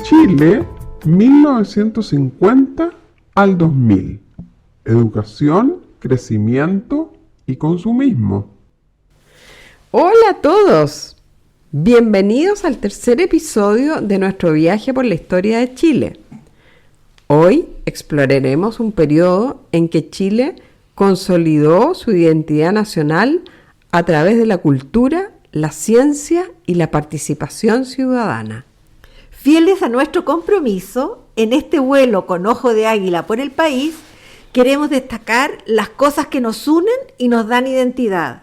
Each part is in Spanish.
Chile 1950 al 2000. Educación, crecimiento y consumismo. Hola a todos, bienvenidos al tercer episodio de nuestro viaje por la historia de Chile. Hoy exploraremos un periodo en que Chile consolidó su identidad nacional a través de la cultura, la ciencia y la participación ciudadana. Fieles a nuestro compromiso, en este vuelo con ojo de águila por el país, queremos destacar las cosas que nos unen y nos dan identidad.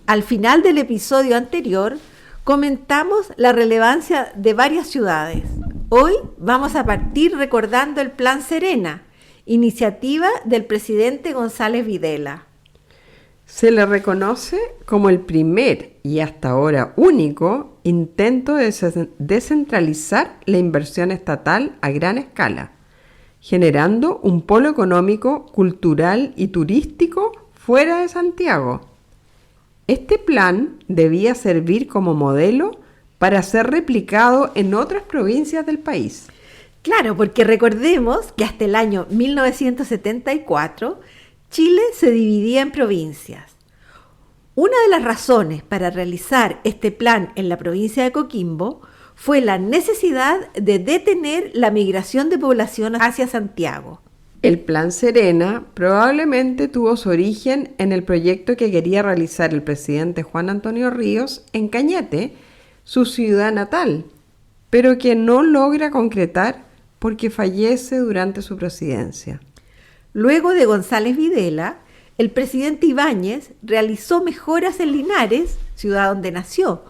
Al final del episodio anterior, comentamos la relevancia de varias ciudades. Hoy vamos a partir recordando el Plan Serena, iniciativa del presidente González Videla. Se le reconoce como el primer y hasta ahora único intento de descentralizar la inversión estatal a gran escala, generando un polo económico, cultural y turístico fuera de Santiago. Este plan debía servir como modelo para ser replicado en otras provincias del país. Claro, porque recordemos que hasta el año 1974 Chile se dividía en provincias. Una de las razones para realizar este plan en la provincia de Coquimbo fue la necesidad de detener la migración de población hacia Santiago. El Plan Serena probablemente tuvo su origen en el proyecto que quería realizar el presidente Juan Antonio Ríos en Cañete, su ciudad natal, pero que no logra concretar porque fallece durante su presidencia. Luego de González Videla, el presidente Ibáñez realizó mejoras en Linares, ciudad donde nació,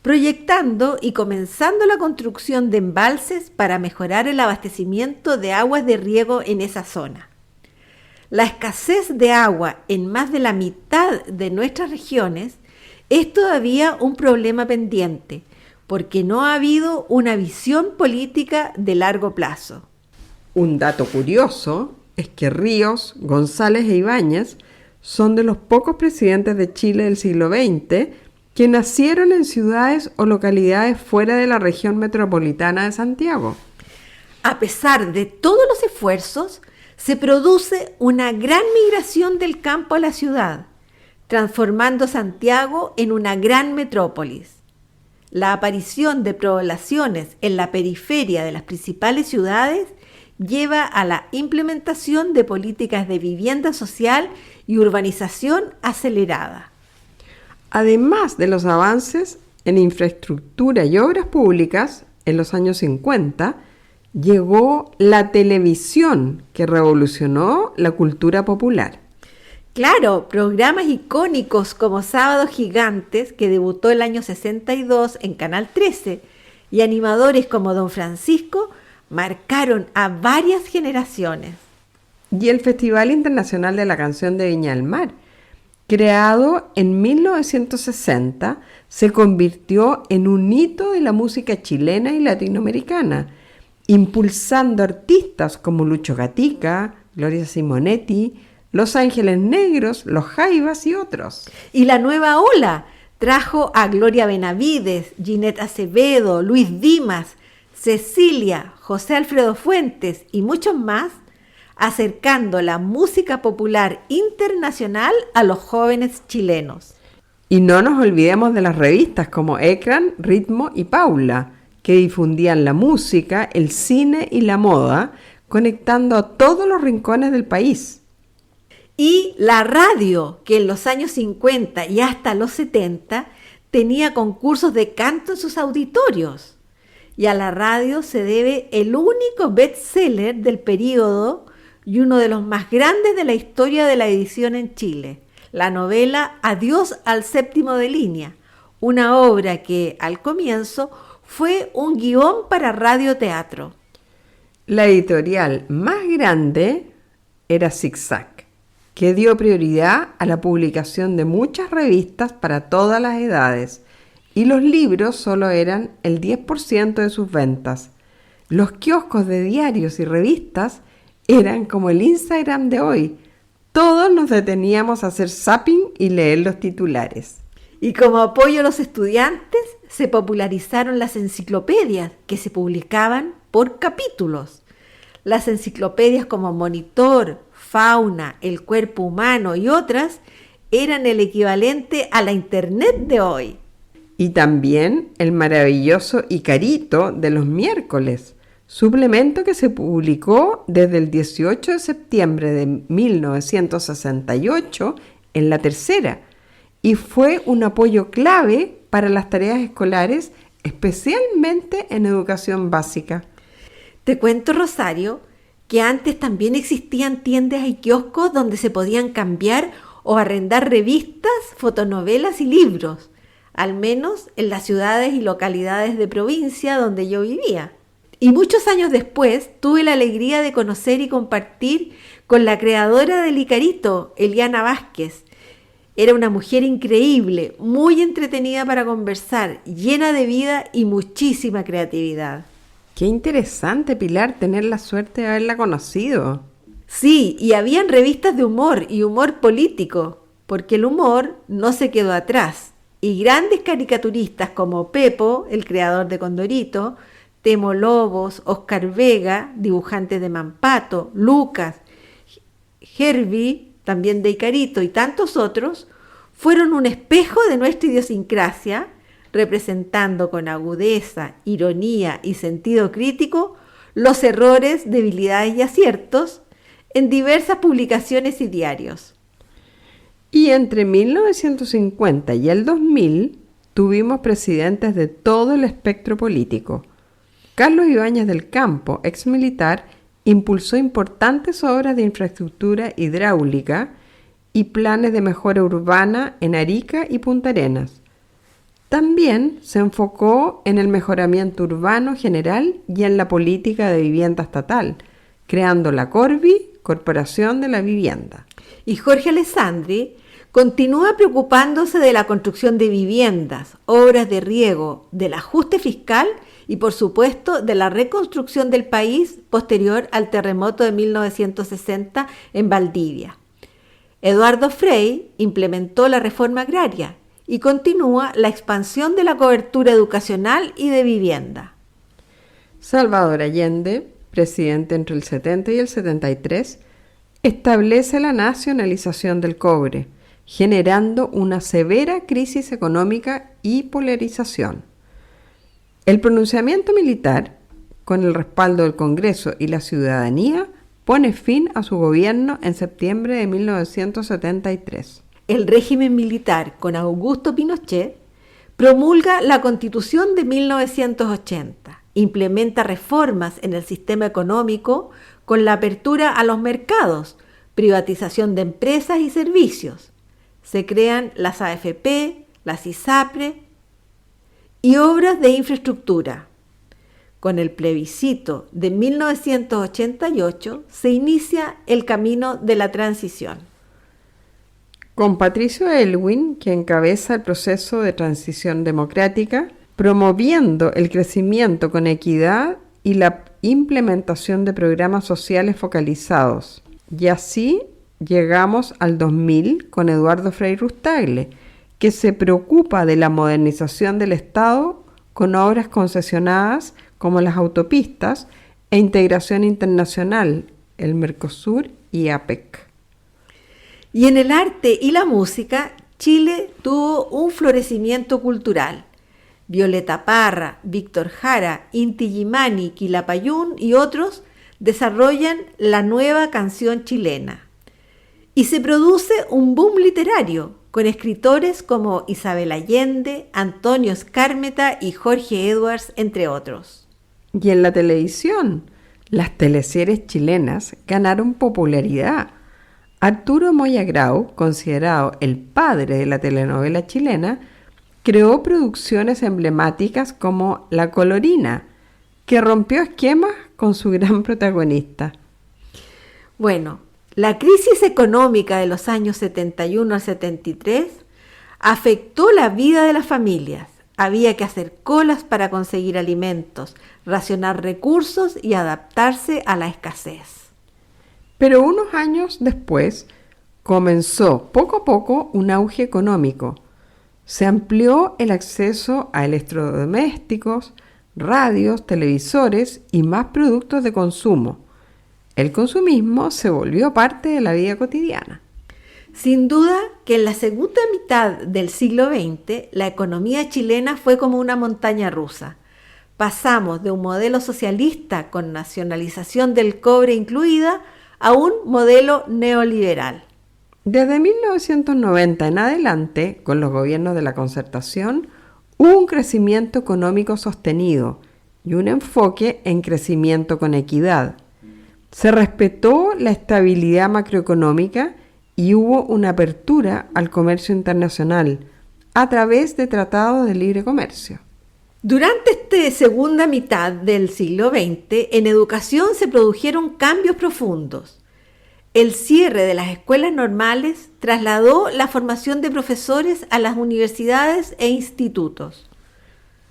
proyectando y comenzando la construcción de embalses para mejorar el abastecimiento de aguas de riego en esa zona. La escasez de agua en más de la mitad de nuestras regiones es todavía un problema pendiente, porque no ha habido una visión política de largo plazo. Un dato curioso es que Ríos, González e Ibáñez son de los pocos presidentes de Chile del siglo XX que nacieron en ciudades o localidades fuera de la región metropolitana de Santiago. A pesar de todos los esfuerzos, se produce una gran migración del campo a la ciudad, transformando Santiago en una gran metrópolis. La aparición de poblaciones en la periferia de las principales ciudades lleva a la implementación de políticas de vivienda social y urbanización acelerada. Además de los avances en infraestructura y obras públicas, en los años 50, llegó la televisión que revolucionó la cultura popular. Claro, programas icónicos como Sábados Gigantes, que debutó el año 62 en Canal 13, y animadores como Don Francisco, marcaron a varias generaciones. Y el Festival Internacional de la Canción de Viña del Mar, creado en 1960, se convirtió en un hito de la música chilena y latinoamericana, impulsando artistas como Lucho Gatica, Gloria Simonetti, Los Ángeles Negros, Los Jaivas y otros. Y la nueva ola trajo a Gloria Benavides, Ginette Acevedo, Luis Dimas, Cecilia, José Alfredo Fuentes y muchos más, acercando la música popular internacional a los jóvenes chilenos. Y no nos olvidemos de las revistas como Ecran, Ritmo y Paula, que difundían la música, el cine y la moda, conectando a todos los rincones del país. Y la radio, que en los años 50 y hasta los 70 tenía concursos de canto en sus auditorios. Y a la radio se debe el único bestseller del periodo y uno de los más grandes de la historia de la edición en Chile, la novela Adiós al séptimo de línea, una obra que al comienzo fue un guión para radioteatro. La editorial más grande era Zig-Zag, que dio prioridad a la publicación de muchas revistas para todas las edades, y los libros solo eran el 10% de sus ventas. Los kioscos de diarios y revistas eran como el Instagram de hoy. Todos nos deteníamos a hacer zapping y leer los titulares. Y como apoyo a los estudiantes, se popularizaron las enciclopedias que se publicaban por capítulos. Las enciclopedias como Monitor, Fauna, El Cuerpo Humano y otras eran el equivalente a la Internet de hoy. Y también el maravilloso Icarito de los miércoles, suplemento que se publicó desde el 18 de septiembre de 1968 en La Tercera y fue un apoyo clave para las tareas escolares, especialmente en educación básica. Te cuento, Rosario, que antes también existían tiendas y kioscos donde se podían cambiar o arrendar revistas, fotonovelas y libros, al menos en las ciudades y localidades de provincia donde yo vivía. Y muchos años después tuve la alegría de conocer y compartir con la creadora del Icarito, Eliana Vázquez. Era una mujer increíble, muy entretenida para conversar, llena de vida y muchísima creatividad. Qué interesante, Pilar, tener la suerte de haberla conocido. Sí, y habían revistas de humor y humor político, porque el humor no se quedó atrás. Y grandes caricaturistas como Pepo, el creador de Condorito, Temo Lobos, Oscar Vega, dibujante de Mampato, Lucas, Herbie, también de Icarito y tantos otros, fueron un espejo de nuestra idiosincrasia, representando con agudeza, ironía y sentido crítico los errores, debilidades y aciertos en diversas publicaciones y diarios. Y entre 1950 y el 2000 tuvimos presidentes de todo el espectro político. Carlos Ibáñez del Campo, ex militar, impulsó importantes obras de infraestructura hidráulica y planes de mejora urbana en Arica y Punta Arenas. También se enfocó en el mejoramiento urbano general y en la política de vivienda estatal, creando la Corvi, Corporación de la Vivienda. Y Jorge Alessandri continúa preocupándose de la construcción de viviendas, obras de riego, del ajuste fiscal y, por supuesto, de la reconstrucción del país posterior al terremoto de 1960 en Valdivia. Eduardo Frei implementó la reforma agraria y continúa la expansión de la cobertura educacional y de vivienda. Salvador Allende, presidente entre el 70 y el 73, establece la nacionalización del cobre, generando una severa crisis económica y polarización. El pronunciamiento militar, con el respaldo del Congreso y la ciudadanía, pone fin a su gobierno en septiembre de 1973. El régimen militar, con Augusto Pinochet, promulga la Constitución de 1980, implementa reformas en el sistema económico con la apertura a los mercados, privatización de empresas y servicios. Se crean las AFP, las ISAPRE y obras de infraestructura. Con el plebiscito de 1988 se inicia el camino de la transición. Con Patricio Aylwin, que encabeza el proceso de transición democrática, promoviendo el crecimiento con equidad y la implementación de programas sociales focalizados. Y así llegamos al 2000 con Eduardo Frei Rustagle, que se preocupa de la modernización del Estado con obras concesionadas como las autopistas e integración internacional, el Mercosur y APEC. Y en el arte y la música, Chile tuvo un florecimiento cultural. Violeta Parra, Víctor Jara, Inti Illimani, Quilapayún y otros desarrollan la nueva canción chilena. Y se produce un boom literario con escritores como Isabel Allende, Antonio Skármeta y Jorge Edwards, entre otros. Y en la televisión, las teleseries chilenas ganaron popularidad. Arturo Moya Grau, considerado el padre de la telenovela chilena, creó producciones emblemáticas como La Colorina, que rompió esquemas con su gran protagonista. Bueno, la crisis económica de los años 71 al 73 afectó la vida de las familias. Había que hacer colas para conseguir alimentos, racionar recursos y adaptarse a la escasez. Pero unos años después comenzó poco a poco un auge económico. Se amplió el acceso a electrodomésticos, radios, televisores y más productos de consumo. El consumismo se volvió parte de la vida cotidiana. Sin duda que en la segunda mitad del siglo XX la economía chilena fue como una montaña rusa. Pasamos de un modelo socialista con nacionalización del cobre incluida a un modelo neoliberal. Desde 1990 en adelante, con los gobiernos de la Concertación, hubo un crecimiento económico sostenido y un enfoque en crecimiento con equidad. Se respetó la estabilidad macroeconómica y hubo una apertura al comercio internacional a través de tratados de libre comercio. Durante esta segunda mitad del siglo XX, en educación se produjeron cambios profundos. El cierre de las escuelas normales trasladó la formación de profesores a las universidades e institutos.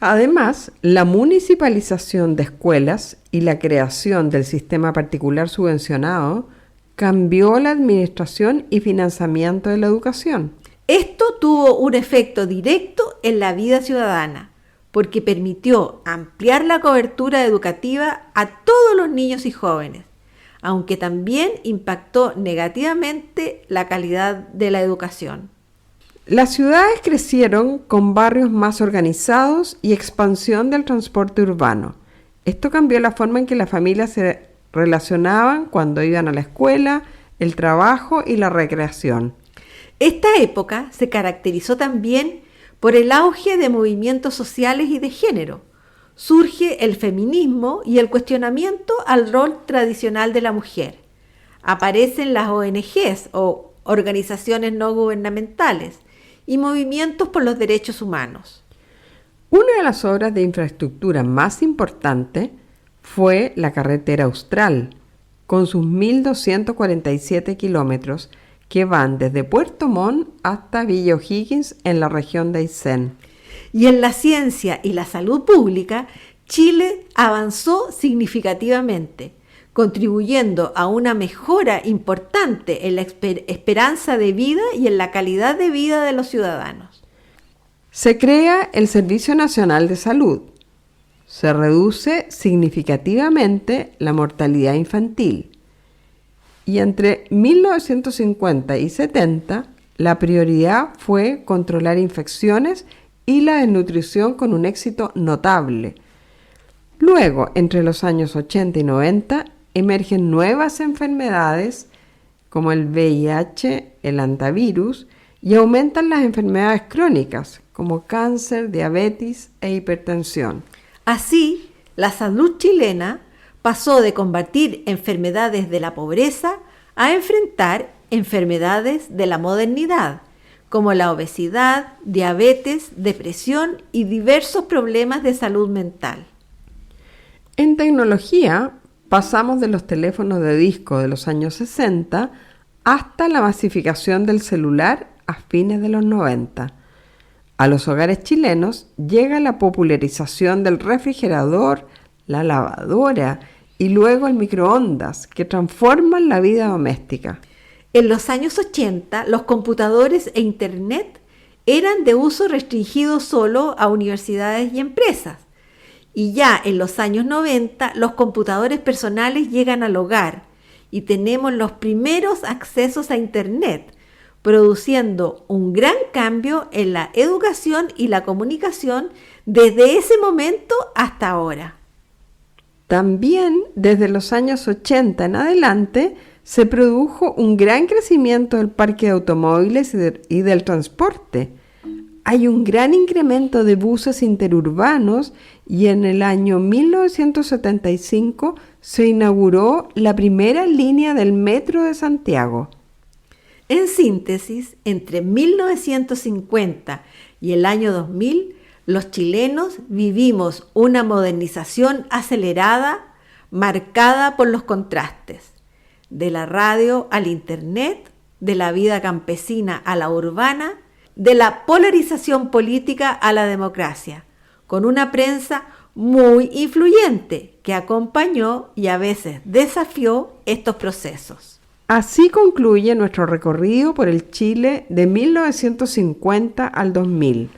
Además, la municipalización de escuelas y la creación del sistema particular subvencionado cambió la administración y financiamiento de la educación. Esto tuvo un efecto directo en la vida ciudadana, porque permitió ampliar la cobertura educativa a todos los niños y jóvenes, aunque también impactó negativamente la calidad de la educación. Las ciudades crecieron con barrios más organizados y expansión del transporte urbano. Esto cambió la forma en que las familias se relacionaban cuando iban a la escuela, el trabajo y la recreación. Esta época se caracterizó también por el auge de movimientos sociales y de género. Surge el feminismo y el cuestionamiento al rol tradicional de la mujer. Aparecen las ONGs o organizaciones no gubernamentales y movimientos por los derechos humanos. Una de las obras de infraestructura más importantes fue la Carretera Austral, con sus 1.247 kilómetros que van desde Puerto Montt hasta Villa O'Higgins en la región de Aysén. Y en la ciencia y la salud pública, Chile avanzó significativamente, contribuyendo a una mejora importante en la esperanza de vida y en la calidad de vida de los ciudadanos. Se crea el Servicio Nacional de Salud. Se reduce significativamente la mortalidad infantil. Y entre 1950 y 70, la prioridad fue controlar infecciones y la desnutrición con un éxito notable. Luego, entre los años 80 y 90, emergen nuevas enfermedades como el VIH, el hantavirus, y aumentan las enfermedades crónicas como cáncer, diabetes e hipertensión. Así, la salud chilena pasó de combatir enfermedades de la pobreza a enfrentar enfermedades de la modernidad, como la obesidad, diabetes, depresión y diversos problemas de salud mental. En tecnología, pasamos de los teléfonos de disco de los años 60 hasta la masificación del celular a fines de los 90. A los hogares chilenos llega la popularización del refrigerador, la lavadora y luego el microondas, que transforman la vida doméstica. En los años 80, los computadores e Internet eran de uso restringido solo a universidades y empresas. Y ya en los años 90, los computadores personales llegan al hogar y tenemos los primeros accesos a Internet, produciendo un gran cambio en la educación y la comunicación desde ese momento hasta ahora. También desde los años 80 en adelante se produjo un gran crecimiento del parque de automóviles y del transporte. Hay un gran incremento de buses interurbanos y en el año 1975 se inauguró la primera línea del Metro de Santiago. En síntesis, entre 1950 y el año 2000, los chilenos vivimos una modernización acelerada, marcada por los contrastes, de la radio al internet, de la vida campesina a la urbana, de la polarización política a la democracia, con una prensa muy influyente que acompañó y a veces desafió estos procesos. Así concluye nuestro recorrido por el Chile de 1950 al 2000,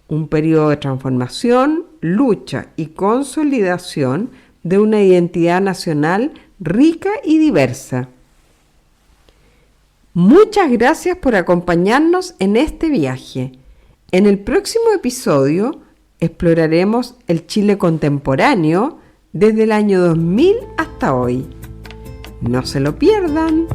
un periodo de transformación, lucha y consolidación de una identidad nacional rica y diversa. Muchas gracias por acompañarnos en este viaje. En el próximo episodio exploraremos el Chile contemporáneo desde el año 2000 hasta hoy. No se lo pierdan.